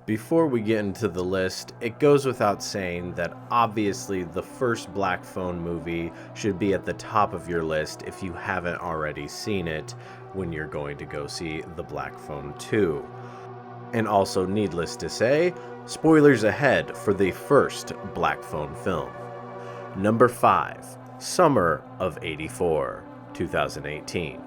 Before we get into the list, it goes without saying that obviously the first Black Phone movie should be at the top of your list if you haven't already seen it when you're going to go see The Black Phone 2. And also, needless to say, spoilers ahead for the first Black Phone film. Number 5, Summer of '84, 2018.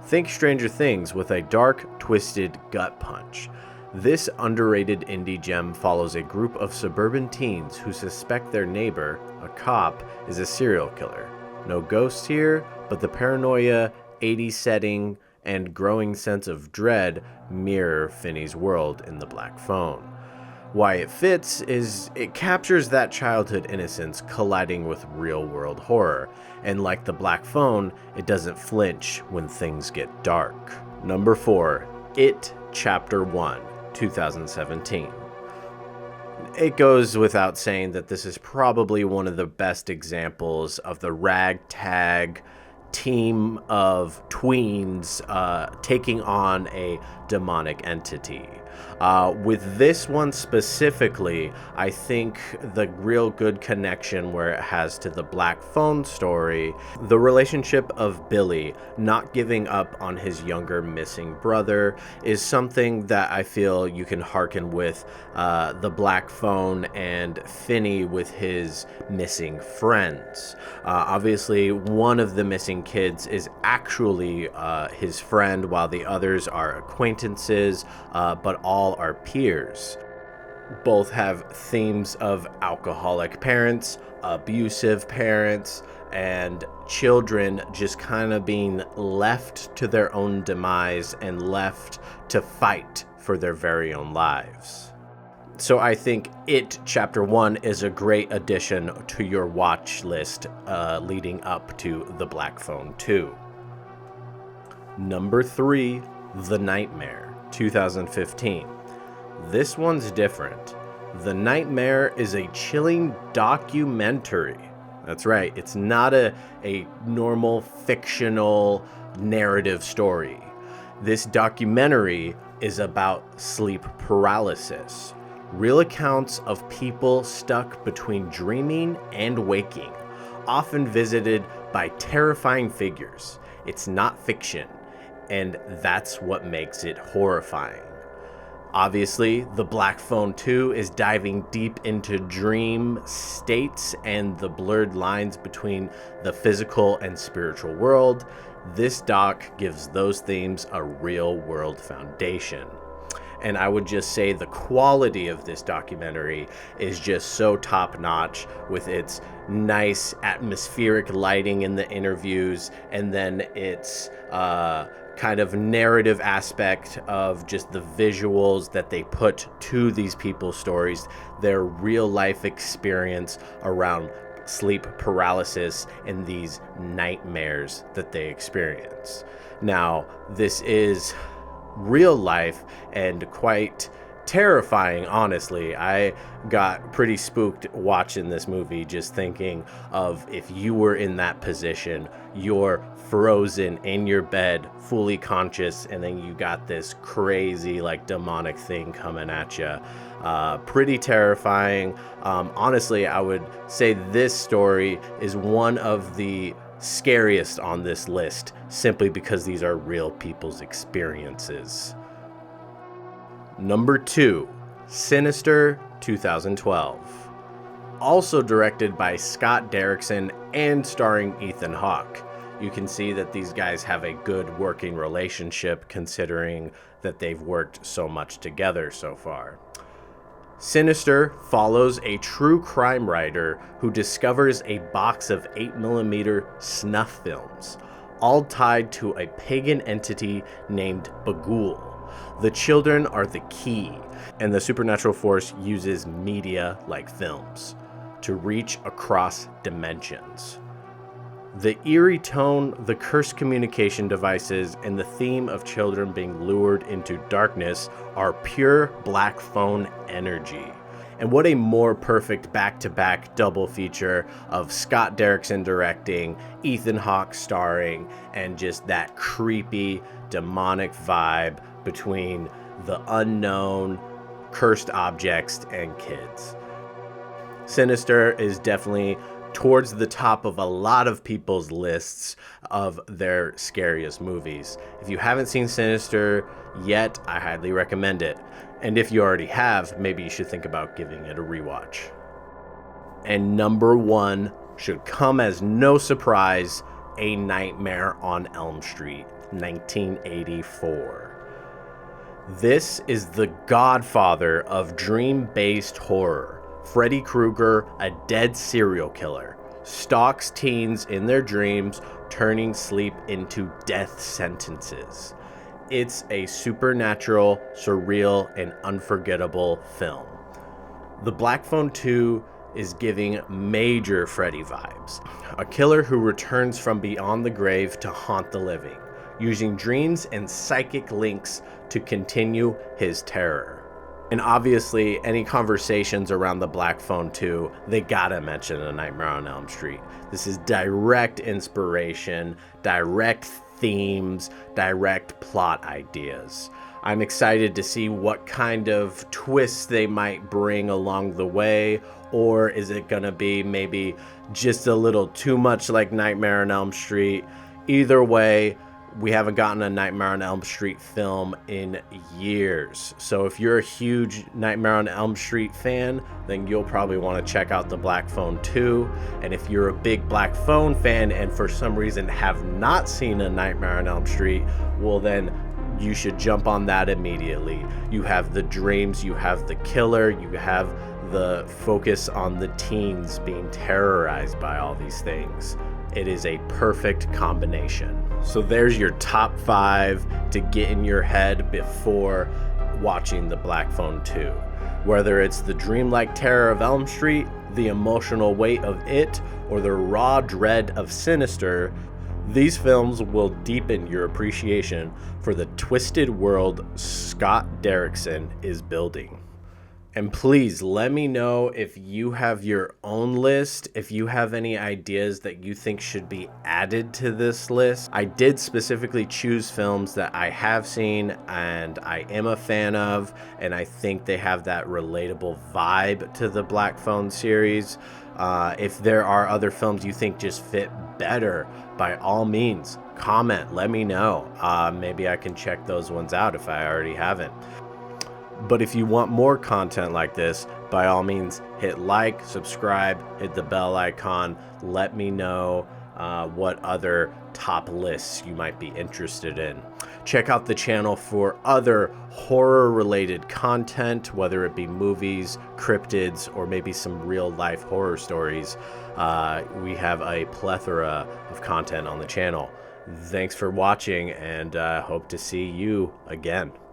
Think Stranger Things with a dark, twisted gut punch. This underrated indie gem follows a group of suburban teens who suspect their neighbor, a cop, is a serial killer. No ghosts here, but the paranoia, 80s setting, and growing sense of dread mirror Finney's world in The Black Phone. Why it fits is it captures that childhood innocence colliding with real-world horror, and like The Black Phone, it doesn't flinch when things get dark. Number 4, It Chapter 1, 2017. It goes without saying that this is probably one of the best examples of the ragtag team of tweens taking on a demonic entity. With this one specifically, I think the real good connection where it has to the Black Phone story, the relationship of Billy not giving up on his younger missing brother is something that I feel you can hearken with the Black Phone and Finney with his missing friends. Obviously, one of the missing kids is actually his friend, while the others are acquaintances, but all are peers. Both have themes of alcoholic parents, abusive parents, and children just kind of being left to their own demise and left to fight for their very own lives. So I think It Chapter 1 is a great addition to your watch list leading up to The Black Phone 2. Number 3, The Nightmare, 2015. This one's different. The Nightmare is a chilling documentary. That's right, it's not a normal fictional narrative story. This documentary is about sleep paralysis. Real accounts of people stuck between dreaming and waking, often visited by terrifying figures. It's not fiction, and that's what makes it horrifying. Obviously, The Black Phone 2 is diving deep into dream states and the blurred lines between the physical and spiritual world. This doc gives those themes a real-world foundation. And I would just say the quality of this documentary is just so top-notch with its nice atmospheric lighting in the interviews, and then its kind of narrative aspect of just the visuals that they put to these people's stories, their real-life experience around sleep paralysis and these nightmares that they experience. Now, this is real life and quite terrifying, honestly. I got pretty spooked watching this movie, just thinking of if you were in that position, you're frozen in your bed, fully conscious, and then you got this crazy, like, demonic thing coming at you. Pretty terrifying. Honestly, I would say this story is one of the scariest on this list, simply because these are real people's experiences. Number 2, Sinister, 2012. Also directed by Scott Derrickson and starring Ethan Hawke. You can see that these guys have a good working relationship considering that they've worked so much together so far. Sinister follows a true crime writer who discovers a box of 8mm snuff films, all tied to a pagan entity named Bagul. The children are the key, and the supernatural force uses media like films to reach across dimensions. The eerie tone, the cursed communication devices, and the theme of children being lured into darkness are pure Black Phone energy. And what a more perfect back-to-back double feature of Scott Derrickson directing, Ethan Hawke starring, and just that creepy, demonic vibe between the unknown cursed objects, and kids. Sinister is definitely towards the top of a lot of people's lists of their scariest movies. If you haven't seen Sinister yet, I highly recommend it. And if you already have, maybe you should think about giving it a rewatch. And number one should come as no surprise, A Nightmare on Elm Street, 1984. This is the godfather of dream-based horror. Freddy Krueger, a dead serial killer, stalks teens in their dreams, turning sleep into death sentences. It's a supernatural, surreal, and unforgettable film. The Black Phone 2 is giving major Freddy vibes. A killer who returns from beyond the grave to haunt the living, using dreams and psychic links to continue his terror. And obviously, any conversations around the Black Phone 2, they gotta mention A Nightmare on Elm Street. This is direct inspiration, direct themes, direct plot ideas. I'm excited to see what kind of twists they might bring along the way, or is it gonna be maybe just a little too much like Nightmare on Elm Street? Either way, we haven't gotten a Nightmare on Elm Street film in years. So if you're a huge Nightmare on Elm Street fan, then you'll probably want to check out the Black Phone 2. And if you're a big Black Phone fan and for some reason have not seen a Nightmare on Elm Street, well then you should jump on that immediately. You have the dreams, you have the killer, you have the focus on the teens being terrorized by all these things. It is a perfect combination. So there's your top 5 to get in your head before watching the Black Phone 2. Whether it's the dreamlike terror of Elm Street, the emotional weight of it, or the raw dread of Sinister, these films will deepen your appreciation for the twisted world Scott Derrickson is building. And please let me know if you have your own list, if you have any ideas that you think should be added to this list. I did specifically choose films that I have seen and I am a fan of, and I think they have that relatable vibe to the Black Phone series. If there are other films you think just fit better, by all means, comment, let me know. Maybe I can check those ones out if I already haven't. But if you want more content like this, by all means, hit like, subscribe, hit the bell icon. Let me know what other top lists you might be interested in. Check out the channel for other horror-related content, whether it be movies, cryptids, or maybe some real-life horror stories. We have a plethora of content on the channel. Thanks for watching, and hope to see you again.